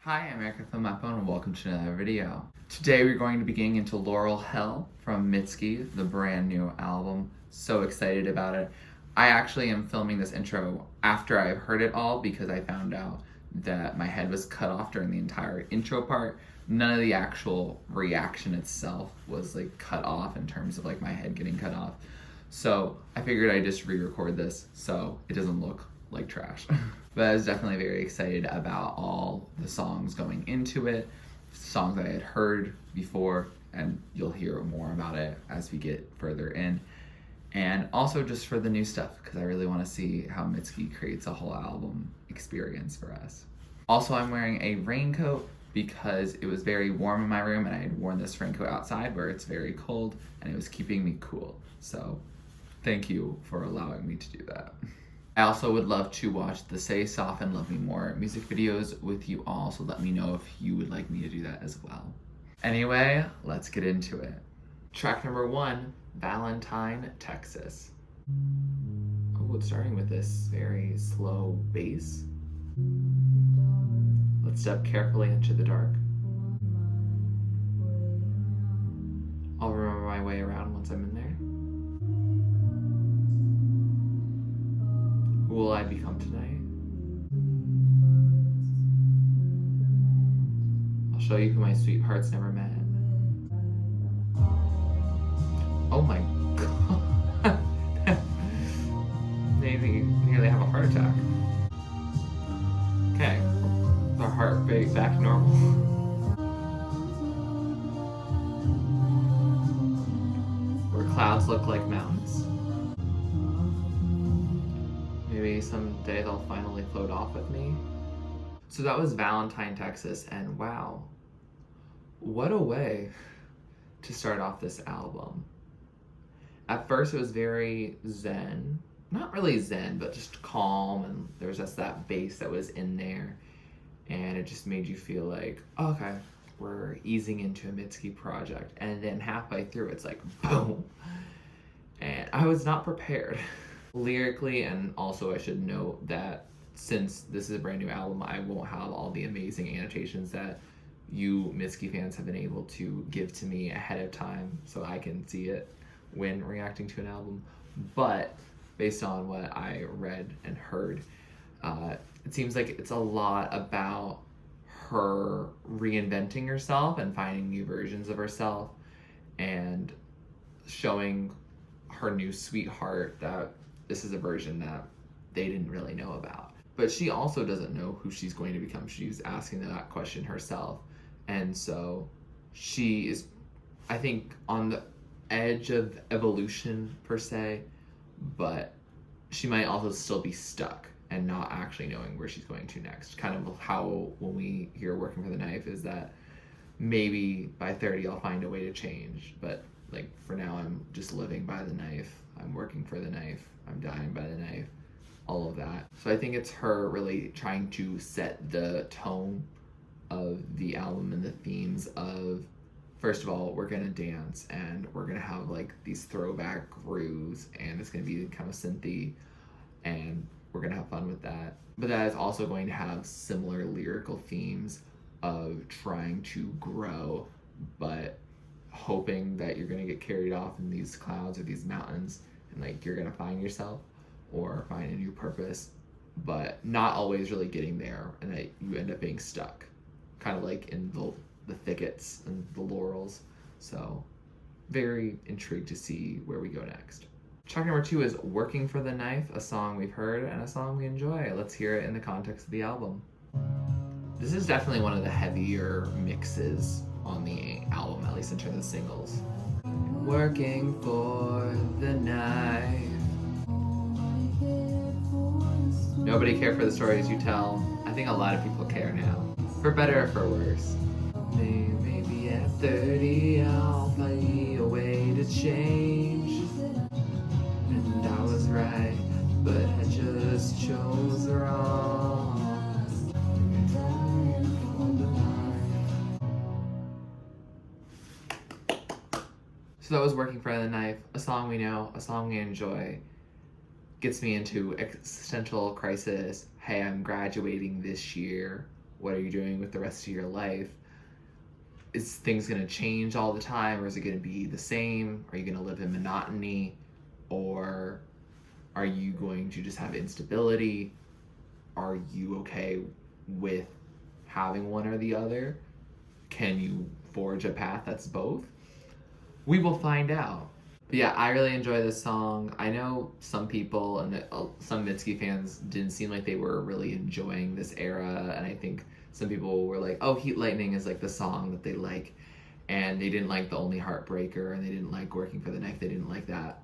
Hi, I'm Erica from my phone and welcome to another video. Today we're going to be getting into Laurel Hell from Mitski, the brand new album. So excited about it. I actually am filming this intro after I've heard it all because I found out that my head was cut off during the entire intro part. None of the actual reaction itself was like cut off in terms of like my head getting cut off. So I figured I'd just re-record this so it doesn't look like trash. But I was definitely very excited about all the songs going into it, songs I had heard before, and you'll hear more about it as we get further in. And also just for the new stuff, because I really want to see how Mitski creates a whole album experience for us. Also, I'm wearing a raincoat because it was very warm in my room and I had worn this raincoat outside where it's very cold and it was keeping me cool. So thank you for allowing me to do that. I also would love to watch the Say Soft and Love Me More music videos with you all, so let me know if you would like me to do that as well. Anyway, let's get into it. Track number 1, Valentine, Texas. Oh, it's starting with this very slow bass. Let's step carefully into the dark. I'll remember my way around once I'm in there. Who will I become tonight? I'll show you who my sweethearts never met. Oh my god. Made me nearly have a heart attack. Okay. Our heart rate back normal. Where clouds look like mountains. Maybe someday they'll finally float off with me. So that was Valentine, Texas, and wow, what a way to start off this album. At first it was very zen, not really zen, but just calm, and there was just that bass that was in there, and it just made you feel like, okay, we're easing into a Mitski project, and then halfway through it's like, boom, and I was not prepared. Lyrically, and also I should note that since this is a brand new album, I won't have all the amazing annotations that you Mitski fans have been able to give to me ahead of time so I can see it when reacting to an album. But based on what I read and heard, it seems like it's a lot about her reinventing herself and finding new versions of herself and showing her new sweetheart that this is a version that they didn't really know about. But she also doesn't know who she's going to become. She's asking that question herself. And so she is, I think, on the edge of evolution per se, but she might also still be stuck and not actually knowing where she's going to next. Kind of how when we hear Working for the Knife is that maybe by 30 I'll find a way to change, but like for now I'm just living by the knife. I'm working for the knife. I'm dying by the knife. All of that. So I think it's her really trying to set the tone of the album and the themes of, first of all, we're gonna dance and we're gonna have like these throwback grooves and it's gonna be kind of synthy and we're gonna have fun with that. But that is also going to have similar lyrical themes of trying to grow, but hoping that you're gonna get carried off in these clouds or these mountains and like you're gonna find yourself or find a new purpose, but not always really getting there and that you end up being stuck, kind of like in the thickets and the laurels. So very intrigued to see where we go next. Track number 2 is Working for the Knife, a song we've heard and a song we enjoy. Let's hear it in the context of the album. This is definitely one of the heavier mixes on the album, at least in terms of singles. Working for the knife. Nobody cared for the stories you tell. I think a lot of people care now. For better or for worse. Maybe at 30 I'll find a way to change. And I was right, but I just chose wrong. So that was Working for the Knife, a song we know, a song we enjoy. Gets me into existential crisis. Hey, I'm graduating this year. What are you doing with the rest of your life? Is things going to change all the time, or is it going to be the same? Are you going to live in monotony, or are you going to just have instability? Are you okay with having one or the other? Can you forge a path that's both? We will find out. But yeah, I really enjoy this song. I know some people and some Mitski fans didn't seem like they were really enjoying this era, and I think some people were like, oh, Heat Lightning is like the song that they like, and they didn't like the Only Heartbreaker, and they didn't like Working for the Knife. They didn't like that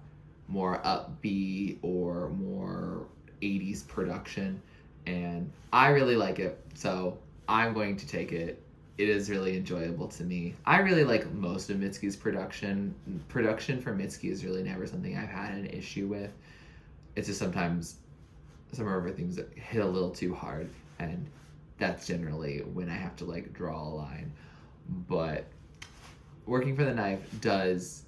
more upbeat or more 80s production, and I really like it, so I'm going to take it. It is really enjoyable to me. I really like most of Mitski's production. Production for Mitski is really never something I've had an issue with. It's just sometimes some of her things that hit a little too hard, and that's generally when I have to like draw a line. But Working for the Knife does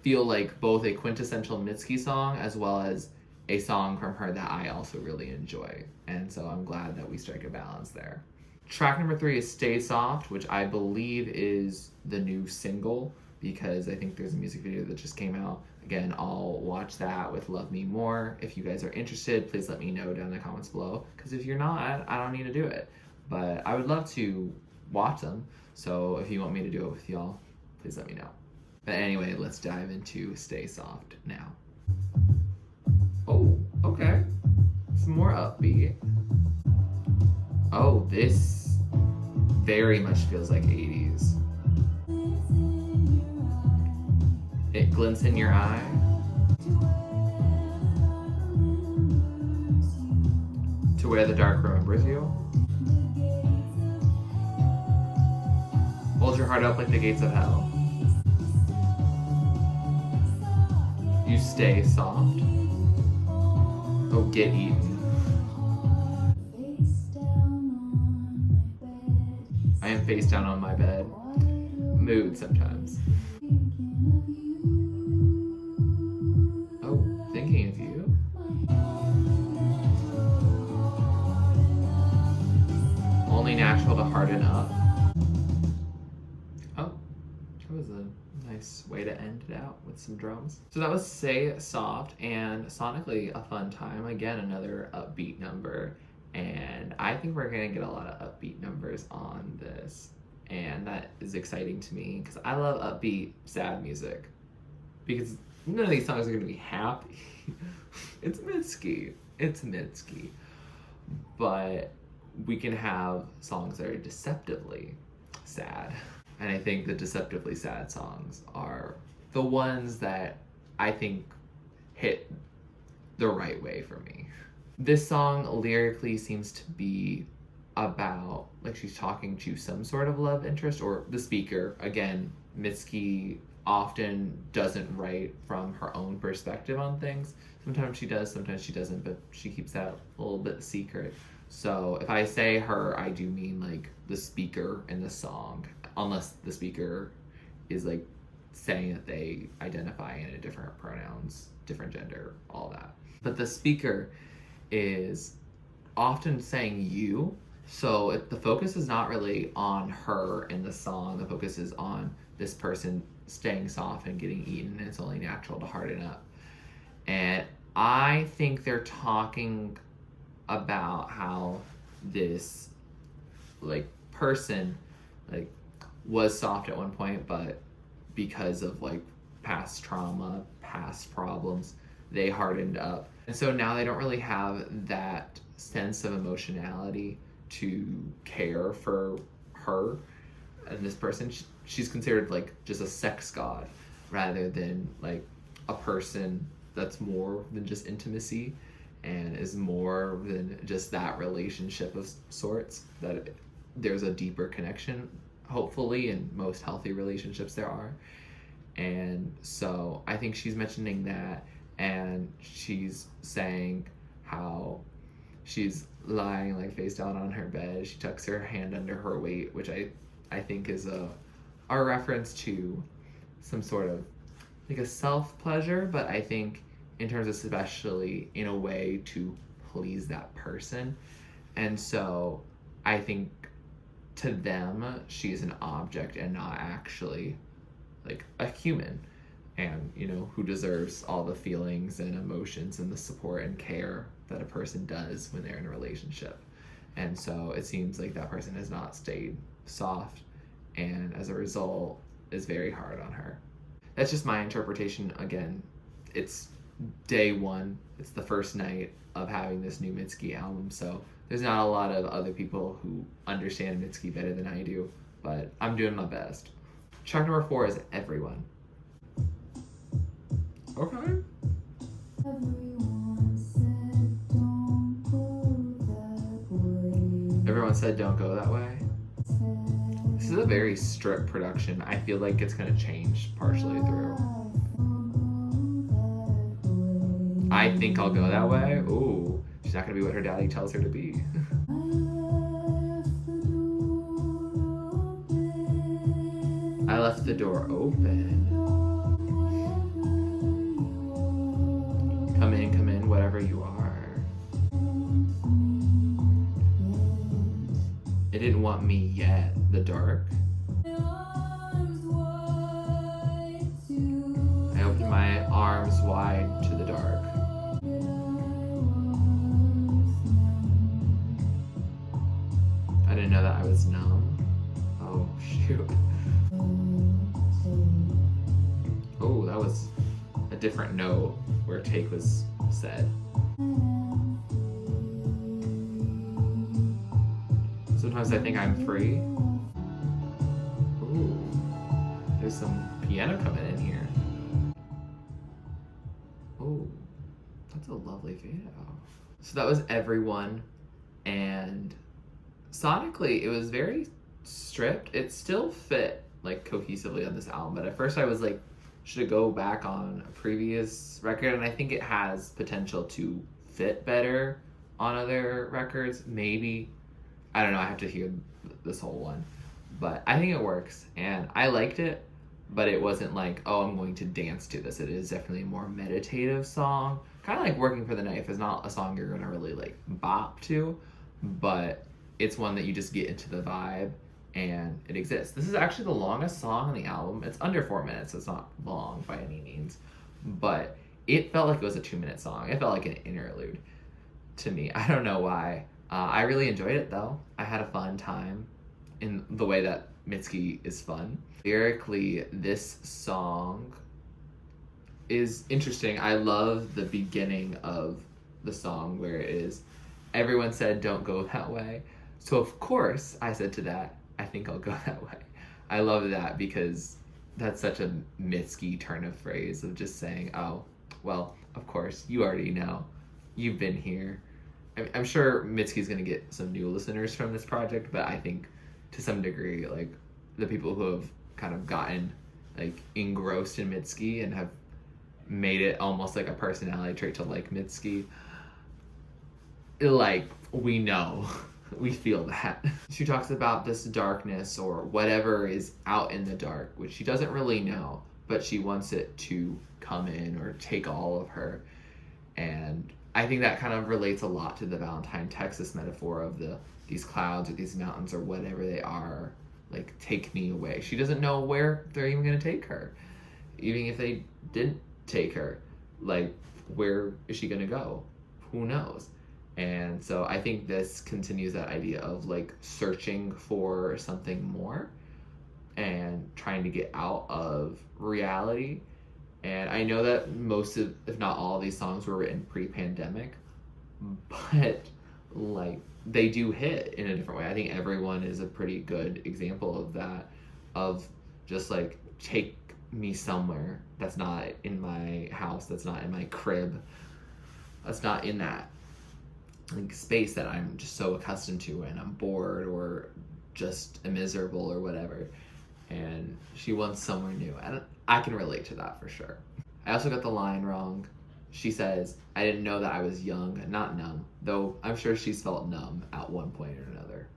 feel like both a quintessential Mitski song as well as a song from her that I also really enjoy. And so I'm glad that we strike a balance there. Track number 3 is Stay Soft, which I believe is the new single, because I think there's a music video that just came out. Again, I'll watch that with Love Me More. If you guys are interested, please let me know down in the comments below, because if you're not, I don't need to do it. But I would love to watch them, so if you want me to do it with y'all, please let me know. But anyway, let's dive into Stay Soft now. Oh, okay. Some more upbeat. Oh, this very much feels like 80s. It glints in your eye. To where the dark remembers you. Hold your heart up like the gates of hell. You stay soft. Oh, get eaten. I am face down on my bed. Mood sometimes. Oh, thinking of you. Only natural to harden up. Oh, that was a nice way to end it out with some drums. So that was Stay Soft, and sonically a fun time. Again, another upbeat number. And I think we're gonna get a lot of upbeat numbers on this, and that is exciting to me because I love upbeat, sad music, because none of these songs are gonna be happy. It's Mitski, but we can have songs that are deceptively sad, and I think the deceptively sad songs are the ones that I think hit the right way for me. This song lyrically seems to be about, like, she's talking to some sort of love interest, or the speaker. Again, Mitski often doesn't write from her own perspective on things. Sometimes she does, sometimes she doesn't, but she keeps that a little bit secret. So if I say her, I do mean, like, the speaker in the song, unless the speaker is, like, saying that they identify in a different pronouns, different gender, all that. But the speaker is often saying you, so the focus is not really on her in the song. The focus is on this person staying soft and getting eaten, and it's only natural to harden up. And I think they're talking about how this, like, person, like, was soft at one point, but because of, like, past trauma, past problems, they hardened up. And so now they don't really have that sense of emotionality to care for her and this person. She's considered like just a sex god rather than like a person that's more than just intimacy and is more than just that relationship of sorts, that there's a deeper connection, hopefully, in most healthy relationships there are. And so I think she's mentioning that, and she's saying how she's lying like face down on her bed. She tucks her hand under her weight, which I think is a reference to some sort of like a self-pleasure, but I think in terms of especially in a way to please that person. And so I think to them, she's an object and not actually like a human, and who deserves all the feelings and emotions and the support and care that a person does when they're in a relationship. And so it seems like that person has not stayed soft, and as a result is very hard on her. That's just my interpretation. Again, it's day one, it's the first night of having this new Mitski album, so there's not a lot of other people who understand Mitski better than I do, but I'm doing my best. Track number 4 is Everyone. Okay. Everyone said don't go that way. This is a very strict production. I feel like it's gonna change partially through. I think I'll go that way. Ooh, she's not gonna be what her daddy tells her to be. I left the door open. Come in, whatever you are. It didn't want me yet, the dark. I opened my arms wide to the dark. I didn't know that I was numb. Oh, shoot. Oh, that was a different note where take was said. Sometimes I think I'm free. Ooh, there's some piano coming in here. Oh, that's a lovely video. So that was Everyone, and sonically it was very stripped. It still fit like cohesively on this album, but at first I was like, should it go back on a previous record? And I think it has potential to fit better on other records, maybe. I don't know, I have to hear this whole one. But I think it works, and I liked it, but it wasn't like, oh, I'm going to dance to this. It is definitely a more meditative song. Kind of like Working for the Knife is not a song you're going to really like bop to, but it's one that you just get into the vibe, and it exists. This is actually the longest song on the album. It's under 4 minutes, so it's not long by any means, but it felt like it was a 2-minute song. It felt like an interlude to me. I don't know why. I really enjoyed it though. I had a fun time in the way that Mitski is fun. Lyrically, this song is interesting. I love the beginning of the song where it is, everyone said don't go that way. So of course I said to that, I think I'll go that way. I love that because that's such a Mitski turn of phrase of just saying, oh, well, of course, you already know. You've been here. I'm sure Mitski's gonna get some new listeners from this project, but I think to some degree, like the people who have kind of gotten like engrossed in Mitski and have made it almost like a personality trait to like Mitski, like we know, we feel that. She talks about this darkness or whatever is out in the dark, which she doesn't really know, but she wants it to come in or take all of her. And I think that kind of relates a lot to the Valentine, Texas metaphor of these clouds or these mountains or whatever they are, like, take me away. She doesn't know where they're even going to take her. Even if they didn't take her, like, where is she going to go? Who knows? And so I think this continues that idea of, like, searching for something more and trying to get out of reality. And I know that most of, if not all of these songs were written pre-pandemic, but like they do hit in a different way. I think Everyone is a pretty good example of that, of just like, take me somewhere that's not in my house, that's not in my crib, that's not in that like space that I'm just so accustomed to and I'm bored or just miserable or whatever. And she wants somewhere new. And I can relate to that for sure. I also got the line wrong. She says, I didn't know that I was young, not numb, though I'm sure she's felt numb at one point or another.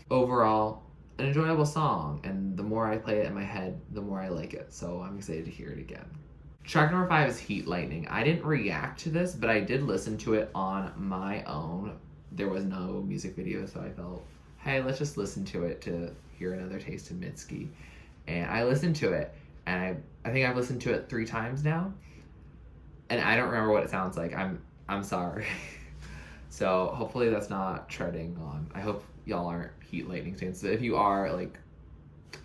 Overall, an enjoyable song, and the more I play it in my head, the more I like it, so I'm excited to hear it again. Track number 5 is Heat Lightning. I didn't react to this, but I did listen to it on my own. There was no music video, so I felt hey, let's just listen to it to hear another taste of Mitski. And I listened to it, and I think I've listened to it 3 times now, and I don't remember what it sounds like. I'm sorry. So hopefully that's not treading on. I hope y'all aren't heat lightning fans. So if you are, like,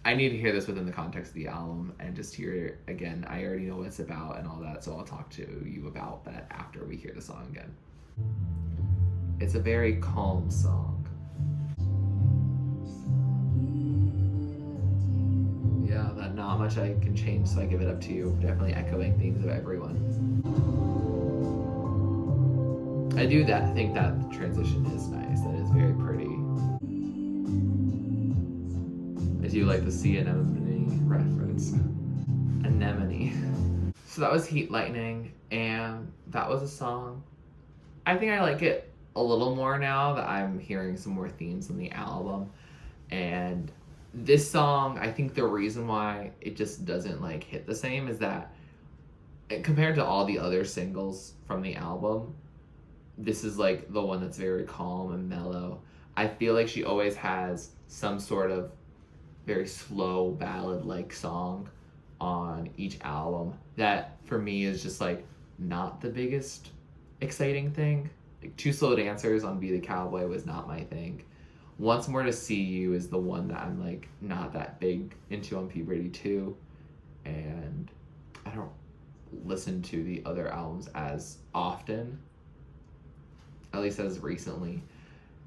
I need to hear this within the context of the album and just hear it again. I already know what it's about and all that, so I'll talk to you about that after we hear the song again. It's a very calm song. Yeah, that not much I can change, so I give it up to you. Definitely echoing themes of everyone. I do think that the transition is nice. That is very pretty. I do like the sea anemone reference. Anemone. So that was Heat Lightning, and that was a song. I think I like it a little more now that I'm hearing some more themes in the album. And this song, I think the reason why it just doesn't like hit the same is that compared to all the other singles from the album, this is like the one that's very calm and mellow. I feel like she always has some sort of very slow ballad-like song on each album that for me is just like not the biggest exciting thing. Like Two Slow Dancers on Be the Cowboy was not my thing. Once More to See You is the one that I'm like not that big into on Puberty 2, and I don't listen to the other albums as often, at least as recently,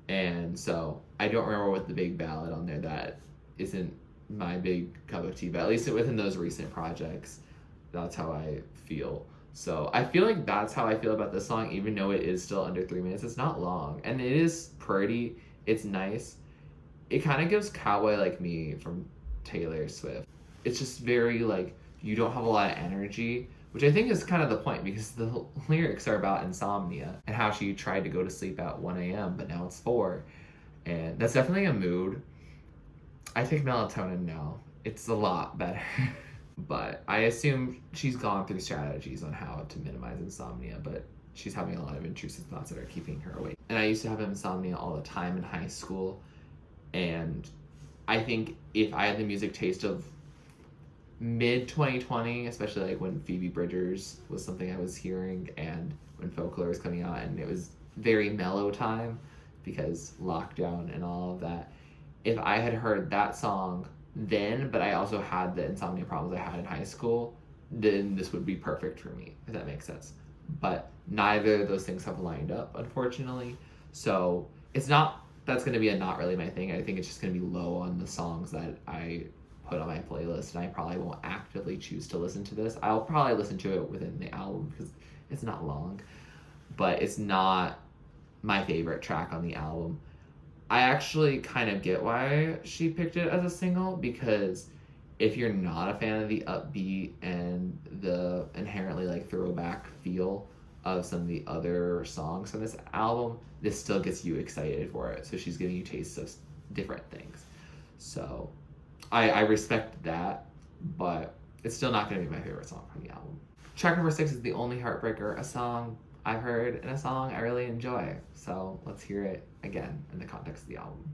and so I don't remember what the big ballad on there that isn't my big cup of tea, but at least within those recent projects, that's how I feel. So I feel like that's how I feel about this song, even though it is still under 3 minutes. It's not long, and it is pretty. It's nice. It kind of gives Cowboy Like Me from Taylor Swift. It's just very, like, you don't have a lot of energy, which I think is kind of the point, because the lyrics are about insomnia and how she tried to go to sleep at 1 a.m., but now it's 4. And that's definitely a mood. I take melatonin now. It's a lot better. But I assume she's gone through strategies on how to minimize insomnia, but she's having a lot of intrusive thoughts that are keeping her awake. And I used to have insomnia all the time in high school, and I think if I had the music taste of mid-2020, especially like when Phoebe Bridgers was something I was hearing, and when Folklore was coming out, and it was very mellow time because lockdown and all of that, if I had heard that song then, but I also had the insomnia problems I had in high school, then this would be perfect for me, if that makes sense. But neither of those things have lined up, unfortunately. So it's not, that's going to be a not really my thing. I think it's just going to be low on the songs that I put on my playlist, and I probably won't actively choose to listen to this. I'll probably listen to it within the album because it's not long, but it's not my favorite track on the album. I actually kind of get why she picked it as a single, because if you're not a fan of the upbeat and the inherently like throwback feel of some of the other songs from this album, this still gets you excited for it. So she's giving you tastes of different things. So I respect that, but it's still not going to be my favorite song from the album. Track number 6 is The Only Heartbreaker, a song I've heard and a song I really enjoy. So let's hear it again in the context of the album.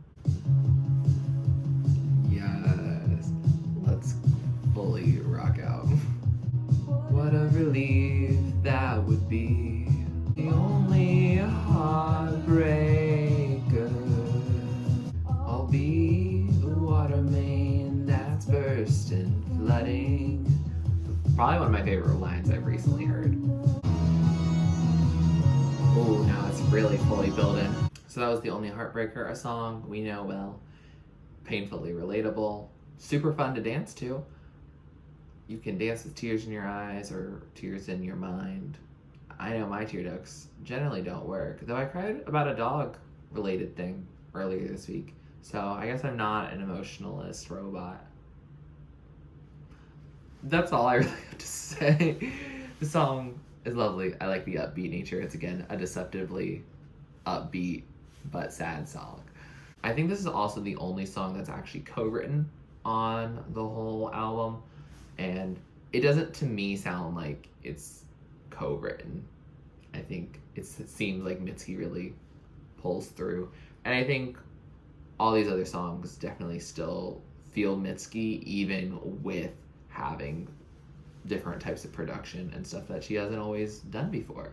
Yes, let's fully rock out. What a relief that would be. The only heartbreaker. I'll be the water main that's bursting, flooding. Probably one of my favorite lines I've recently heard. Oh, now it's really fully building. So that was The Only Heartbreaker, a song we know well, painfully relatable, super fun to dance to. You can dance with tears in your eyes or tears in your mind. I know my tear ducts generally don't work, though I cried about a dog-related thing earlier this week, so I guess I'm not an emotionalist robot. That's all I really have to say. The song is lovely. I like the upbeat nature. It's, again, a deceptively upbeat but sad song. I think this is also the only song that's actually co-written on the whole album, and it doesn't, to me, sound like it's co-written. I think it seems like Mitski really pulls through, and I think all these other songs definitely still feel Mitski, even with having different types of production and stuff that she hasn't always done before.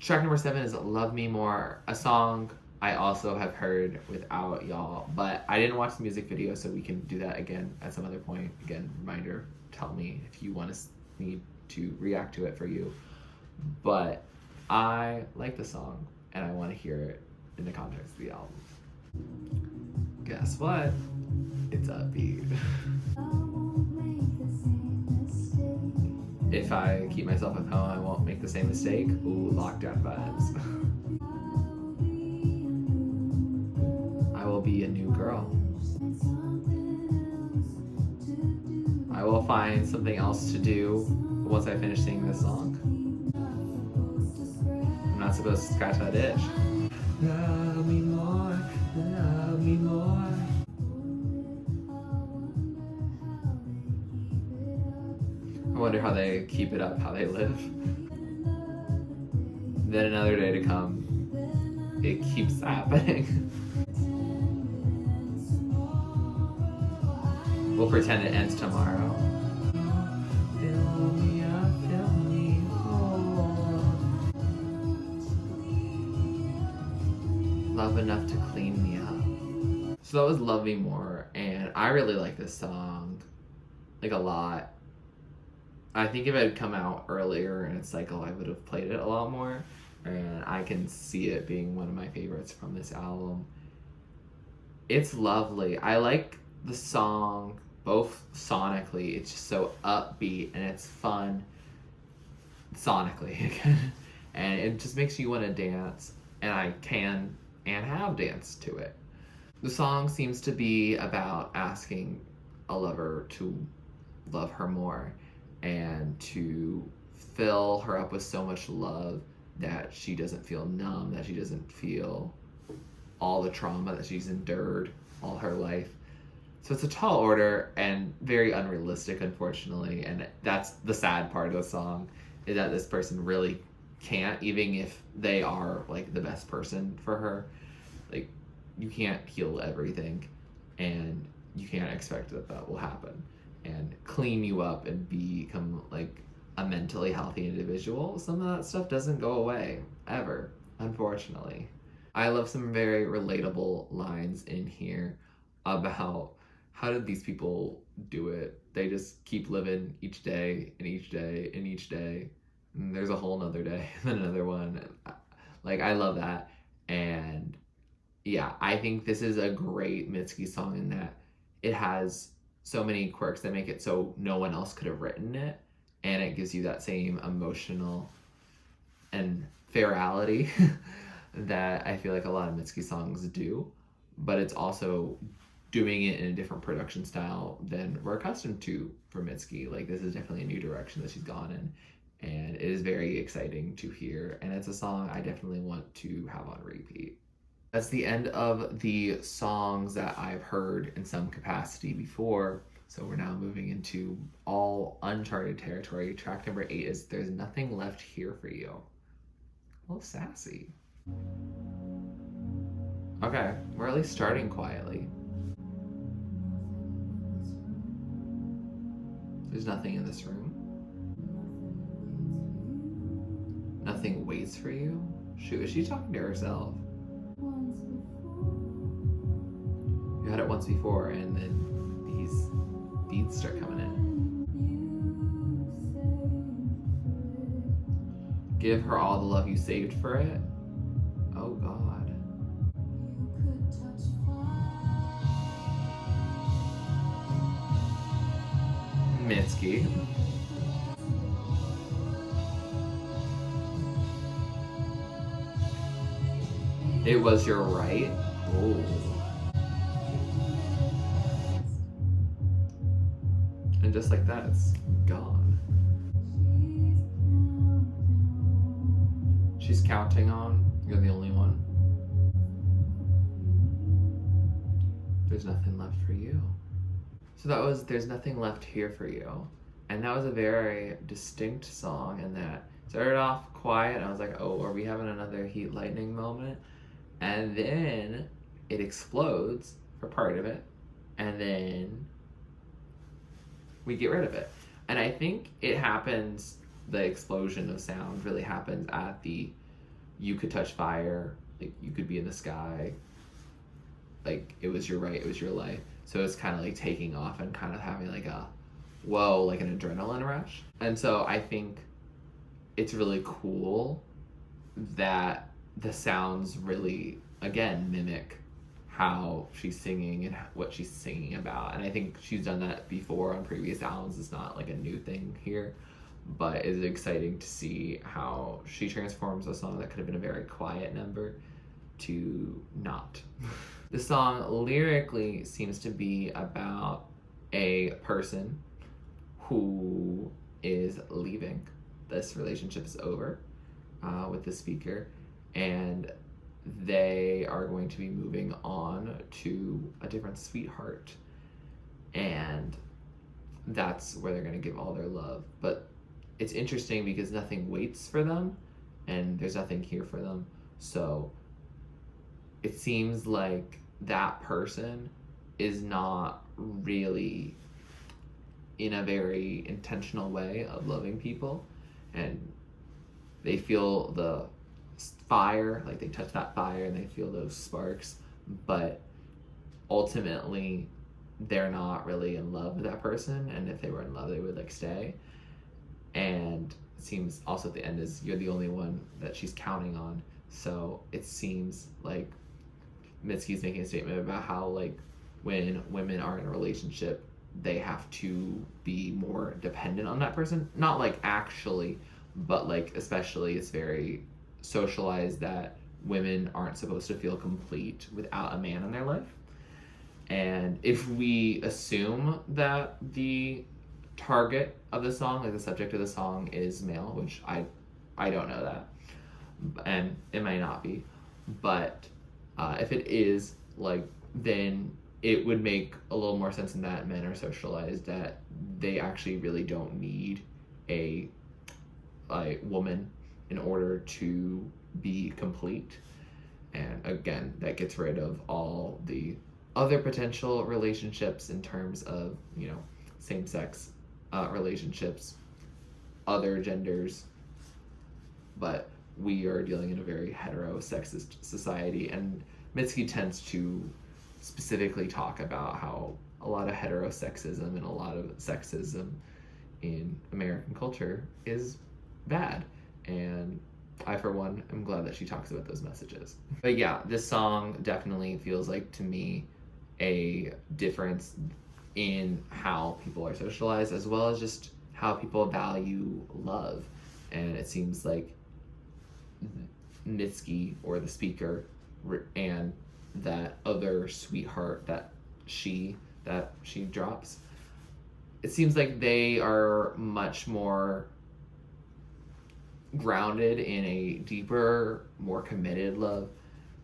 Track number 7 is Love Me More, a song I also have heard without y'all, but I didn't watch the music video, so we can do that again at some other point. Again, reminder, tell me if you want me to react to it for you. But I like the song, and I want to hear it in the context of the album. Guess what? It's upbeat. If I keep myself at home, I won't make the same mistake. Ooh, lockdown vibes. I will be a new girl. I will find something else to do once I finish singing this song. I'm not supposed to scratch that itch. Love me more, love me more. I wonder how they keep it up, how they live. Then another day to come, it keeps happening. We'll pretend it ends tomorrow. Fill me up, fill me love enough to clean me up. So that was Love Me More, and I really like this song, like, a lot. I think if it had come out earlier in its cycle, I would have played it a lot more, and I can see it being one of my favorites from this album. It's lovely. I like the song both sonically, it's just so upbeat and it's fun sonically again, and it just makes you want to dance, and I can and have danced to it. The song seems to be about asking a lover to love her more and to fill her up with so much love that she doesn't feel numb, that she doesn't feel all the trauma that she's endured all her life. So it's a tall order and very unrealistic, unfortunately, and that's the sad part of the song, is that this person really can't, even if they are like the best person for her. Like, you can't heal everything, and you can't expect that will happen and clean you up and become like a mentally healthy individual. Some of that stuff doesn't go away ever, unfortunately. I love some very relatable lines in here about how did these people do it. They just keep living each day and each day and each day, and there's a whole nother day and then another one. Like, I love that. And yeah, I think this is a great Mitski song in that it has so many quirks that make it so no one else could have written it, and it gives you that same emotional and ferality that I feel like a lot of Mitski songs do, but it's also doing it in a different production style than we're accustomed to for Mitski. Like, this is definitely a new direction that she's gone in, and it is very exciting to hear, and it's a song I definitely want to have on repeat. That's the end of the songs that I've heard in some capacity before, so we're now moving into all uncharted territory. Track number 8 is There's Nothing Left Here for You. A little sassy. Okay, we're at least starting quietly. There's nothing in this room. Nothing waits for you? Shoot, is she talking to herself? You had it once before, and then these beats start coming in. Give her all the love you saved for it? Oh God. Mitski. It was your right? Oh. And just like that, it's gone. She's counting on, you're the only one. There's nothing left for you. So that was There's Nothing Left Here for You. And that was a very distinct song, and that started off quiet, and I was like, oh, are we having another Heat Lightning moment? And then it explodes for part of it, and then we get rid of it. And I think it happens, the explosion of sound really happens at the you could touch fire, like you could be in the sky, like it was your right, it was your life. So it's kind of like taking off and kind of having like a whoa, like an adrenaline rush. And so I think it's really cool that the sounds really, again, mimic how she's singing and what she's singing about. And I think she's done that before on previous albums. It's not like a new thing here, but it's exciting to see how she transforms a song that could have been a very quiet number to not. The song lyrically seems to be about a person who is leaving. This relationship is over with the speaker, and they are going to be moving on to a different sweetheart, and that's where they're going to give all their love. But it's interesting because nothing waits for them and there's nothing here for them. So it seems like that person is not really in a very intentional way of loving people, and they feel the fire, like they touch that fire and they feel those sparks, but ultimately they're not really in love with that person, and if they were in love they would like stay. And it seems also at the end is you're the only one that she's counting on. So it seems like Mitski's making a statement about how like when women are in a relationship they have to be more dependent on that person, not like actually, but like especially it's very socialized that women aren't supposed to feel complete without a man in their life. And if we assume that the target of the song, like the subject of the song is male, which I don't know that, and it might not be, but if it is, like, then it would make a little more sense in that men are socialized that they actually really don't need a woman in order to be complete. And again, that gets rid of all the other potential relationships in terms of, you know, same-sex relationships, other genders, but we are dealing in a very hetero-sexist society, and Mitski tends to specifically talk about how a lot of heterosexism and a lot of sexism in American culture is bad. And I, for one, am glad that she talks about those messages. But yeah, this song definitely feels like, to me, a difference in how people are socialized, as well as just how people value love. And it seems like Mitski, or the speaker, and that other sweetheart that she drops, it seems like they are much more grounded in a deeper, more committed love,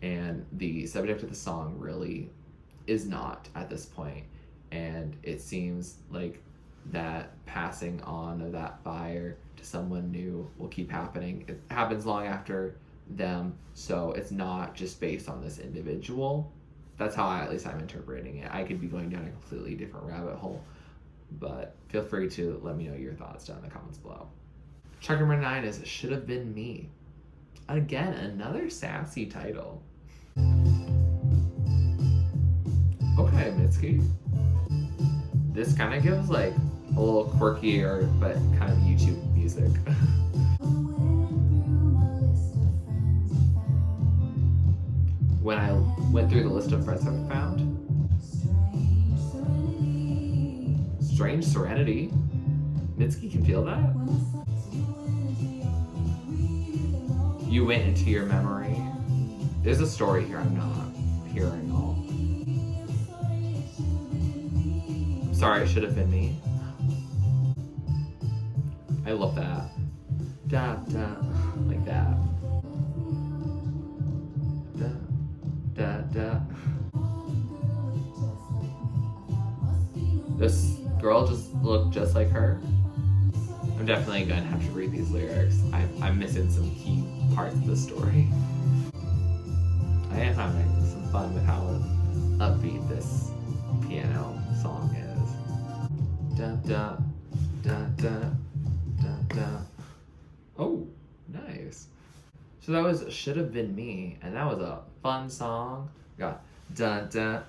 and the subject of the song really is not at this point. And it seems like that passing on of that fire to someone new will keep happening. It happens long after them, so it's not just based on this individual. That's how at least I'm interpreting it. I could be going down a completely different rabbit hole, but feel free to let me know your thoughts down in the comments below. Track number 9 is Should Have Been Me. Again, another sassy title. Okay, Mitski. This kind of gives like a little quirkier, but kind of YouTube music. When I went through the list of friends I've found, Strange Serenity. Mitski can feel that. You went into your memory. There's a story here I'm not hearing all. I'm sorry, it should have been me. I love that. Da, da, like that. Da, da, da. This girl just looked just like her. I'm definitely gonna have to read these lyrics. I'm missing some key parts of the story. I am having some fun with how upbeat this piano song is. Dun dun dun dun dun dun. Oh, nice. So that was Should Have Been Me, and that was a fun song. Got dun dun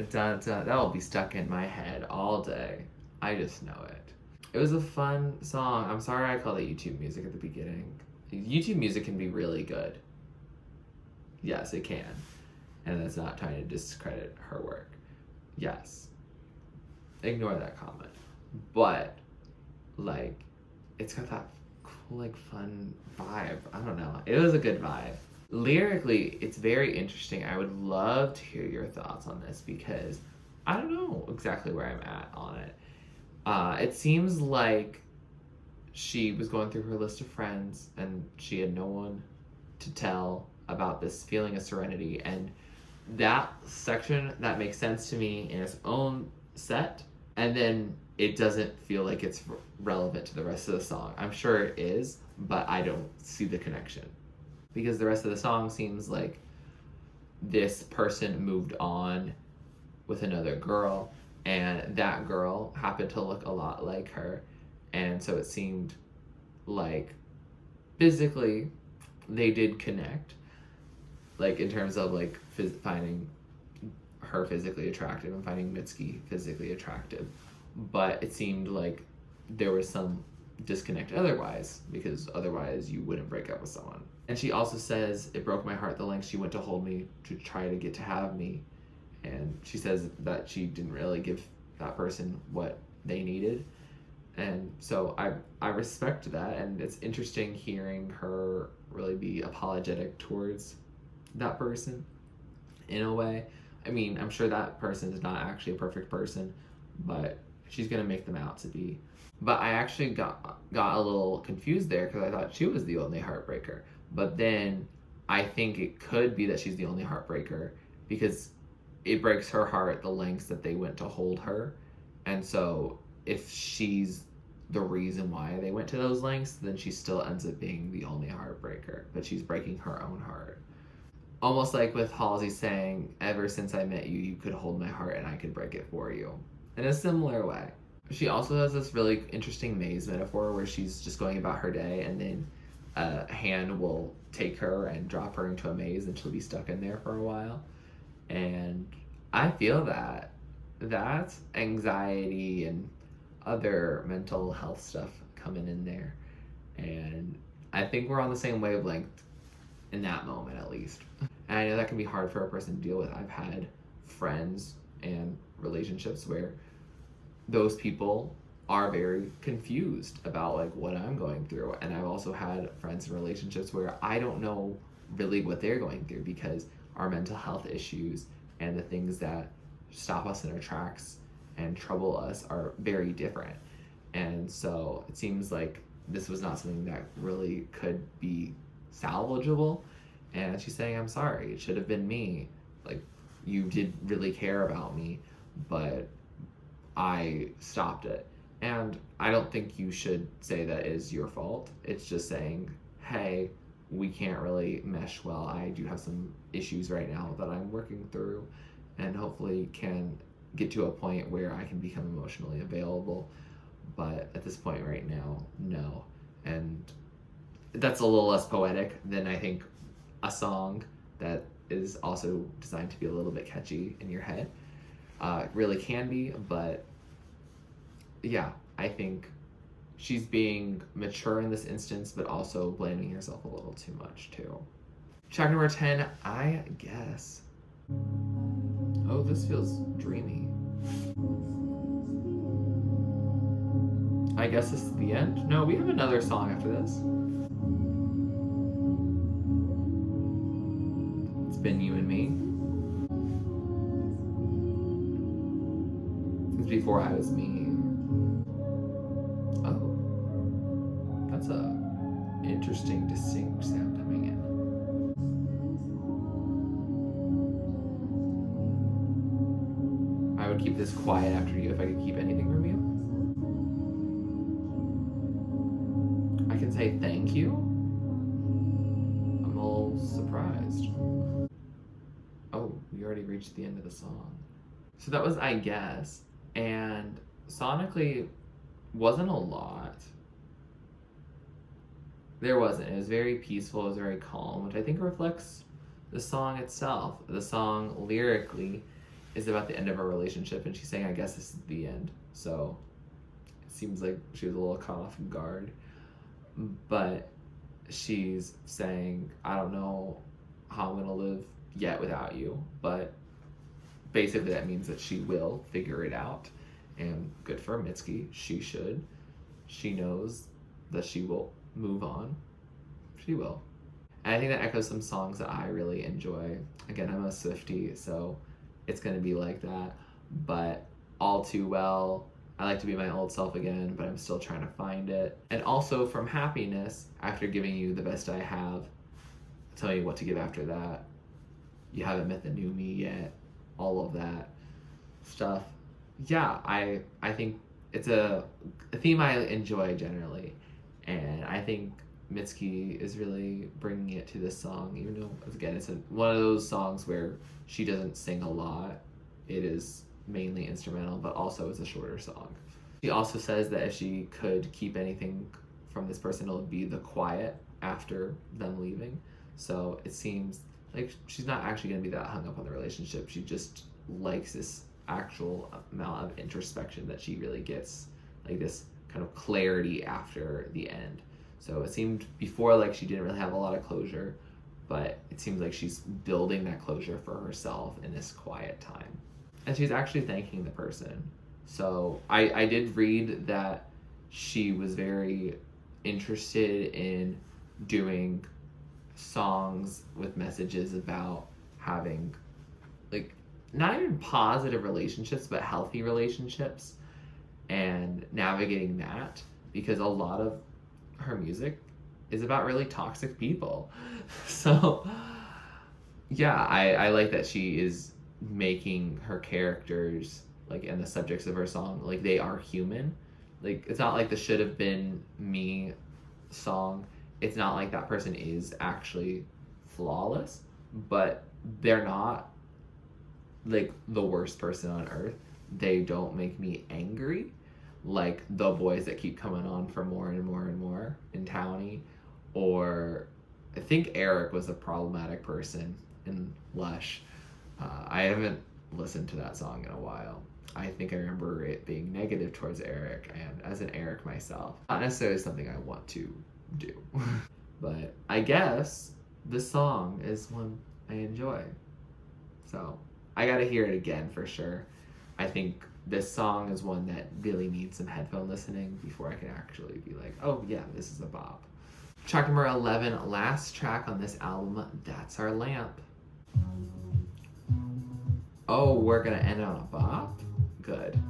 dun dun. That'll be stuck in my head all day. I just know it. It was a fun song. I'm sorry I called it YouTube music at the beginning. YouTube music can be really good. Yes, it can. And that's not trying to discredit her work. Yes. Ignore that comment. But, like, it's got that cool, like, fun vibe. I don't know. It was a good vibe. Lyrically, it's very interesting. I would love to hear your thoughts on this because I don't know exactly where I'm at on it. It seems like she was going through her list of friends and she had no one to tell about this feeling of serenity, and that section, that makes sense to me in its own set, and then it doesn't feel like it's relevant to the rest of the song. I'm sure it is, but I don't see the connection because the rest of the song seems like this person moved on with another girl, and that girl happened to look a lot like her, and so it seemed like physically they did connect, like in terms of like finding her physically attractive and finding Mitski physically attractive, but it seemed like there was some disconnect otherwise, because otherwise you wouldn't break up with someone. And she also says, it broke my heart the length she went to hold me, to try to get to have me. And she says that she didn't really give that person what they needed. And so I respect that, and it's interesting hearing her really be apologetic towards that person in a way. I mean, I'm sure that person is not actually a perfect person, but she's gonna make them out to be. But I actually got a little confused there because I thought she was the only heartbreaker. But then I think it could be that she's the only heartbreaker because it breaks her heart the lengths that they went to hold her. And so if she's the reason why they went to those lengths, then she still ends up being the only heartbreaker, but she's breaking her own heart. Almost like with Halsey saying, ever since I met you, you could hold my heart and I could break it for you. In a similar way. She also has this really interesting maze metaphor where she's just going about her day and then a hand will take her and drop her into a maze and she'll be stuck in there for a while. And I feel that. That's anxiety and other mental health stuff coming in there. And I think we're on the same wavelength in that moment, at least. And I know that can be hard for a person to deal with. I've had friends and relationships where those people are very confused about like what I'm going through. And I've also had friends and relationships where I don't know really what they're going through because our mental health issues and the things that stop us in our tracks and trouble us are very different. And so it seems like this was not something that really could be salvageable. And she's saying, I'm sorry, it should have been me. Like, you did really care about me, but I stopped it. And I don't think you should say that is your fault. It's just saying, hey, we can't really mesh well. I do have some issues right now that I'm working through and hopefully can get to a point where I can become emotionally available. But at this point right now, no. And that's a little less poetic than I think a song that is also designed to be a little bit catchy in your head really can be. But yeah, I think she's being mature in this instance, but also blaming herself a little too much too. Track number 10, I Guess. Oh, this feels dreamy. I guess this is the end? No, we have another song after this. It's Been You and Me. Since Before I Was Me. Oh. That's a interesting, distinct sound coming in. I would keep this quiet after you if I could keep anything from you. I can say thank you. I'm a little surprised. Oh, we already reached the end of the song. So that was I Guess, and sonically wasn't a lot. There wasn't. It was very peaceful, it was very calm, which I think reflects the song itself. The song lyrically is about the end of a relationship, and she's saying, I guess this is the end. So it seems like she was a little caught off guard. But she's saying, I don't know how I'm gonna live yet without you, but basically that means that she will figure it out. And good for Mitski, she should. She knows that she will move on. She will. And I think that echoes some songs that I really enjoy. Again, I'm a Swiftie, so it's gonna be like that. But All Too Well, I like to be my old self again, but I'm still trying to find it. And also from Happiness, after giving you the best I have, tell me what to give after that. You haven't met the new me yet. All of that stuff. Yeah, I think it's a theme I enjoy generally. And I think Mitski is really bringing it to this song, even though, again, it's one of those songs where she doesn't sing a lot. It is mainly instrumental, but also it's a shorter song. She also says that if she could keep anything from this person, it would be the quiet after them leaving. So it seems like she's not actually going to be that hung up on the relationship. She just likes this actual amount of introspection that she really gets, like this kind of clarity after the end. So it seemed before like she didn't really have a lot of closure, but it seems like she's building that closure for herself in this quiet time. And she's actually thanking the person. So I did read that she was very interested in doing songs with messages about having, like, not even positive relationships, but healthy relationships, and navigating that, because a lot of her music is about really toxic people. So yeah, I like that she is making her characters, like, and the subjects of her song, like, they are human. Like, it's not like the Should Have Been Me song. It's not like that person is actually flawless, but they're not like the worst person on earth. They don't make me angry like the boys that keep coming on for more and more and more in Townie. Or I think Eric was a problematic person in Lush. I haven't listened to that song in a while. I think I remember it being negative towards Eric, and as an Eric myself, not necessarily something I want to do. But I guess this song is one I enjoy. So I gotta hear it again for sure. I think this song is one that really needs some headphone listening before I can actually be like, oh yeah, this is a bop. Track number 11, last track on this album, That's Our Lamp. Oh, we're gonna end on a bop? Good.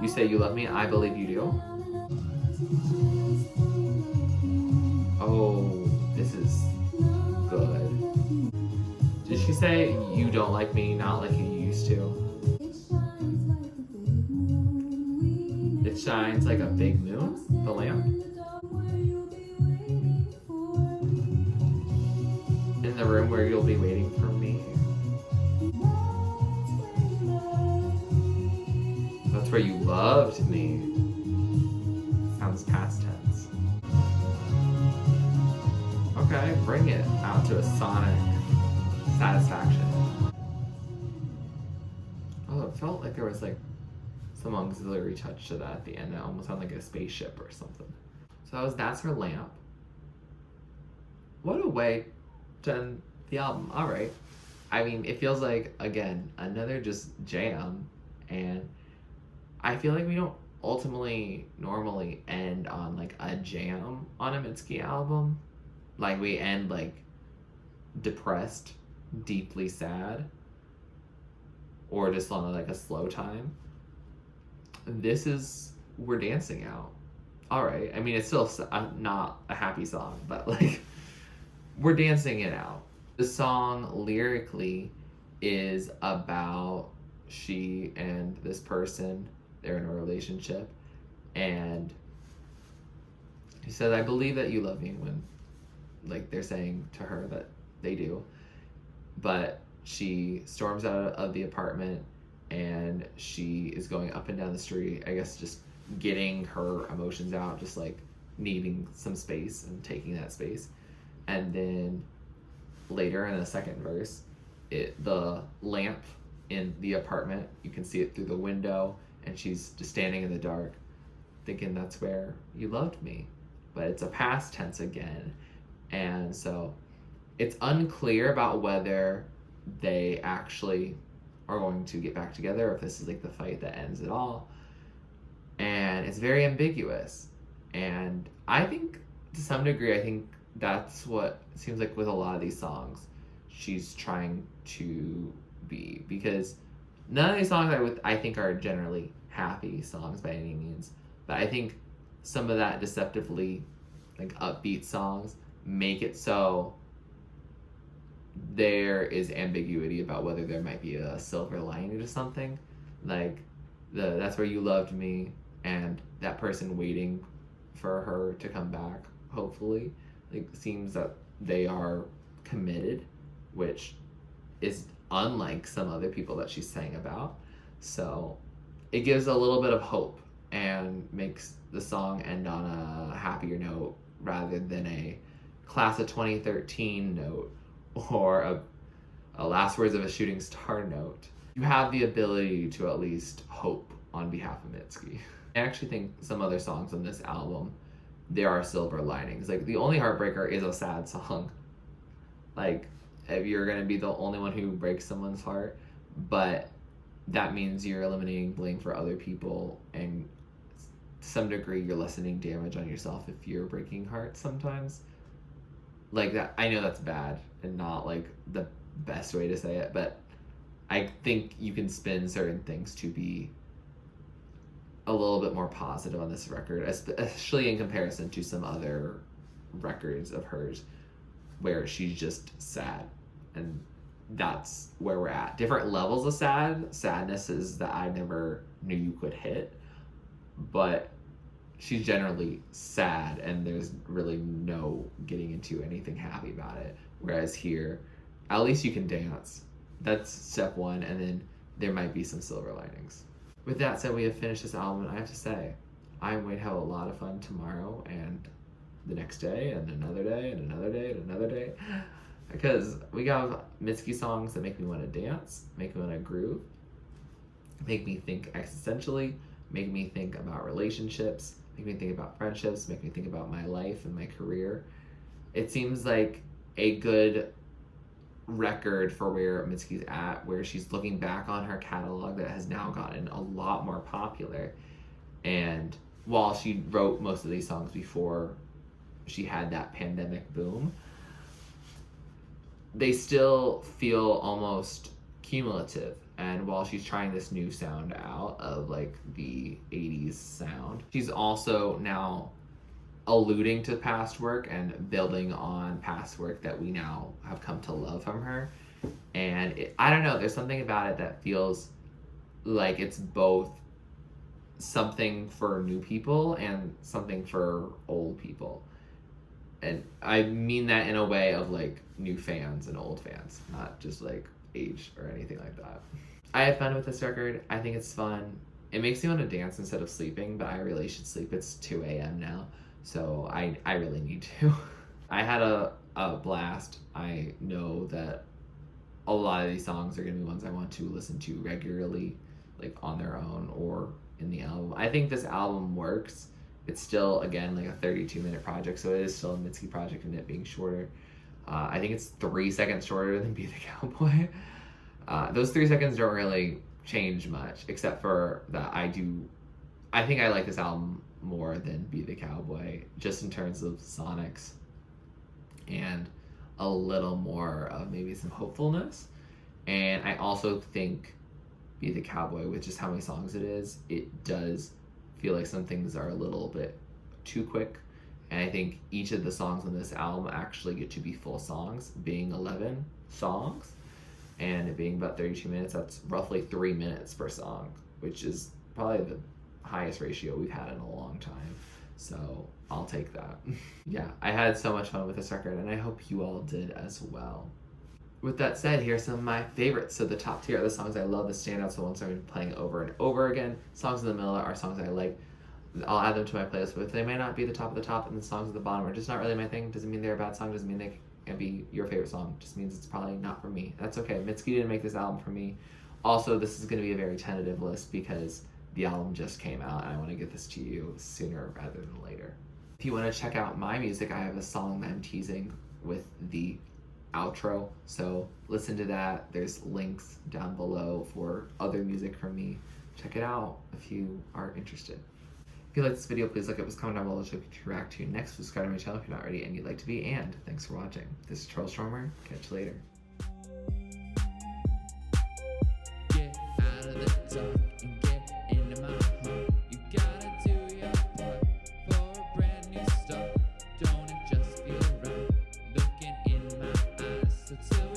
You say you love me, I believe you do. Oh, this is good. Did she say you don't like me, not like you used to? It shines like a big moon, the lamp. In the room where you'll be waiting for me. That's where you loved me. Sounds past tense. Okay, bring it out to a sonic satisfaction. Oh, it felt like there was like some auxiliary touch to that at the end. It almost sounded like a spaceship or something. So that was That's Her Lamp. What a way to end the album. Alright. I mean, it feels like, again, another just jam. And I feel like we don't ultimately normally end on like a jam on a Mitski album. Like, we end like depressed, deeply sad, or just on like a slow time. This is, we're dancing out. Alright, I mean, it's still not a happy song, but like, we're dancing it out. The song lyrically is about she and this person, they're in a relationship, and he says, I believe that you love me when like they're saying to her that they do. But she storms out of the apartment and she is going up and down the street, I guess just getting her emotions out, just like needing some space and taking that space. And then later in the second verse, the lamp in the apartment, you can see it through the window, and she's just standing in the dark thinking that's where you loved me. But it's a past tense again. And so it's unclear about whether they actually are going to get back together, or if this is like the fight that ends it all. And it's very ambiguous. And I think to some degree, I think that's what it seems like with a lot of these songs she's trying to be, because none of these songs I think are generally happy songs by any means, but I think some of that deceptively like upbeat songs make it so there is ambiguity about whether there might be a silver lining to something, like that's where you loved me, and that person waiting for her to come back, hopefully, like seems that they are committed, which is unlike some other people that she's sang about. So it gives a little bit of hope and makes the song end on a happier note rather than a class of 2013 note or a last words of a shooting star note. You have the ability to at least hope on behalf of Mitski. I actually think some other songs on this album, there are silver linings. Like the Only Heartbreaker is a sad song. Like if you're gonna be the only one who breaks someone's heart, but that means you're eliminating blame for other people, and to some degree you're lessening damage on yourself if you're breaking hearts sometimes. Like that, I know that's bad and not like the best way to say it, but I think you can spin certain things to be a little bit more positive on this record, especially in comparison to some other records of hers where she's just sad. And that's where we're at. Different levels of sadness is that I never knew you could hit, but she's generally sad and there's really no getting into anything happy about it. Whereas here, at least you can dance. That's step one, and then there might be some silver linings. With that said, we have finished this album, and I have to say, I'm going to have a lot of fun tomorrow and the next day and another day and another day and another day, because we got Mitski songs that make me want to dance, make me want to groove, make me think existentially, make me think about relationships, make me think about friendships, make me think about my life and my career. It seems like a good record for where Mitski's at, where she's looking back on her catalog that has now gotten a lot more popular. And while she wrote most of these songs before she had that pandemic boom, they still feel almost cumulative. And while she's trying this new sound out of like the 80s sound, she's also now alluding to past work and building on past work that we now have come to love from her. And I don't know, there's something about it that feels like it's both something for new people and something for old people. And I mean that in a way of like new fans and old fans, not just like age or anything like that. I had fun with this record. I think it's fun. It makes me want to dance instead of sleeping, but I really should sleep. It's 2 a.m. now, so I really need to. I had a blast. I know that a lot of these songs are going to be ones I want to listen to regularly, like on their own or in the album. I think this album works. It's still, again, like a 32-minute project, so it is still a Mitski project in it being shorter. I think it's 3 seconds shorter than Be the Cowboy. Those 3 seconds don't really change much, except for that I think I like this album more than Be the Cowboy, just in terms of sonics and a little more of maybe some hopefulness. And I also think Be the Cowboy, with just how many songs it is, it does feel like some things are a little bit too quick. And I think each of the songs on this album actually get to be full songs, being 11 songs, and it being about 32 minutes. That's roughly 3 minutes per song, which is probably the highest ratio we've had in a long time. So I'll take that. Yeah, I had so much fun with this record, and I hope you all did as well. With that said, here are some of my favorites. So the top tier are the songs I love, the standouts, the ones I've been playing over and over again. Songs in the middle are songs I like. I'll add them to my playlist, but if they may not be the top of the top, and the songs at the bottom are just not really my thing, doesn't mean they're a bad song, doesn't mean they can be your favorite song, just means it's probably not for me. That's okay. Mitski didn't make this album for me. Also, this is going to be a very tentative list because the album just came out, and I want to get this to you sooner rather than later. If you want to check out my music, I have a song that I'm teasing with the outro, so listen to that. There's links down below for other music from me. Check it out if you are interested. If you like this video, please like it, comment down below to react to next. Subscribe to my channel if you're not already and you'd like to be, and thanks for watching. This is TurtleStormer. Catch you later. Get out of the dark and get into my heart. You gotta do your part for a brand new start. Don't it just feel right? Looking in my eyes, so till